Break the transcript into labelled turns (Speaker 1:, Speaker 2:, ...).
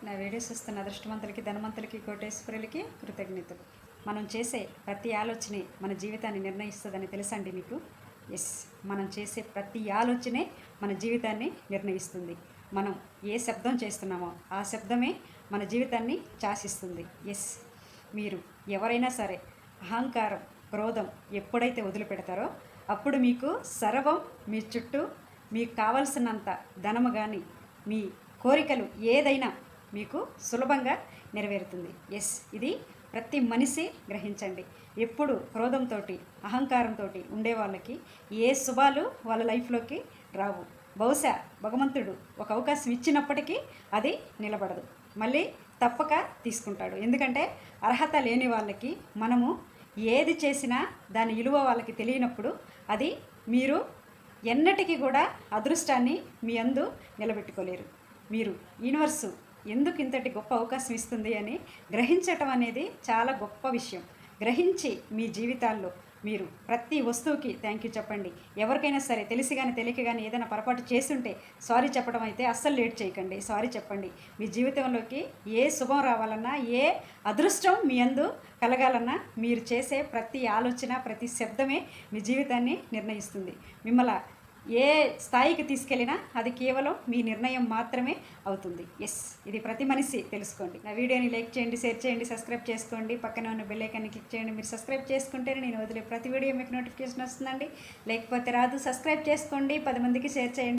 Speaker 1: నా వీడియోస్ చూస్తున్న అదృష్టవంతులకి, ధనవంతులకి, కోటేశ్వరులకి కృతజ్ఞతలు. మనం చేసే ప్రతి ఆలోచనే మన జీవితాన్ని నిర్ణయిస్తుందని తెలుసండి మీకు? ఎస్, మనం చేసే ప్రతి ఆలోచనే మన జీవితాన్ని నిర్ణయిస్తుంది. మనం ఏ శబ్దం చేస్తున్నామో ఆ శబ్దమే మన జీవితాన్ని శాసిస్తుంది. ఎస్, మీరు ఎవరైనా సరే అహంకారం, క్రోధం ఎప్పుడైతే వదిలిపెడతారో అప్పుడు మీకు సర్వం మీ చుట్టూ మీకు కావలసినంత ధనము కానీ, మీ కోరికలు ఏదైనా మీకు సులభంగా నెరవేరుతుంది. ఎస్, ఇది ప్రతి మనిషి గ్రహించండి. ఎప్పుడు క్రోధంతో, అహంకారంతో ఉండే వాళ్ళకి ఏ శుభాలు వాళ్ళ లైఫ్లోకి రావు. బహుశా భగవంతుడు ఒక అవకాశం ఇచ్చినప్పటికీ అది నిలబడదు, మళ్ళీ తప్పక తీసుకుంటాడు. ఎందుకంటే అర్హత లేని వాళ్ళకి మనము ఏది చేసినా దాని విలువ వాళ్ళకి తెలియనప్పుడు అది మీరు ఎన్నటికీ కూడా అదృష్టాన్ని మీ అందు నిలబెట్టుకోలేరు. మీరు యూనివర్సు ఎందుకు ఇంతటి గొప్ప అవకాశం ఇస్తుంది అని గ్రహించటం అనేది చాలా గొప్ప విషయం. గ్రహించి మీ జీవితాల్లో మీరు ప్రతి వస్తువుకి థ్యాంక్ యూ చెప్పండి. ఎవరికైనా సరే తెలిసి కానీ తెలియక కానీ ఏదైనా పొరపాటు చేస్తుంటే సారీ చెప్పడం అయితే అస్సలు లేట్ చేయకండి, సారీ చెప్పండి. మీ జీవితంలోకి ఏ శుభం రావాలన్నా, ఏ అదృష్టం మీ అందు కలగాలన్నా మీరు చేసే ప్రతి ఆలోచన, ప్రతి శబ్దమే మీ జీవితాన్ని నిర్ణయిస్తుంది. మిమ్మల్ని ఏ స్థాయికి తీసుకెళ్ళినా అది కేవలం మీ నిర్ణయం మాత్రమే అవుతుంది. ఎస్, ఇది ప్రతి మనిషి తెలుసుకోండి. నా వీడియోని లైక్ చేయండి, షేర్ చేయండి, సబ్స్క్రైబ్ చేసుకోండి. పక్కనే ఉన్న బెల్ ఐకాన్ని క్లిక్ చేయండి. మీరు సబ్స్క్రైబ్ చేసుకుంటేనే నేను వదిలే ప్రతి వీడియో మీకు నోటిఫికేషన్ వస్తుందండి. లేకపోతే రాదు. సబ్స్క్రైబ్ చేసుకోండి, 10 మందికి షేర్ చేయండి.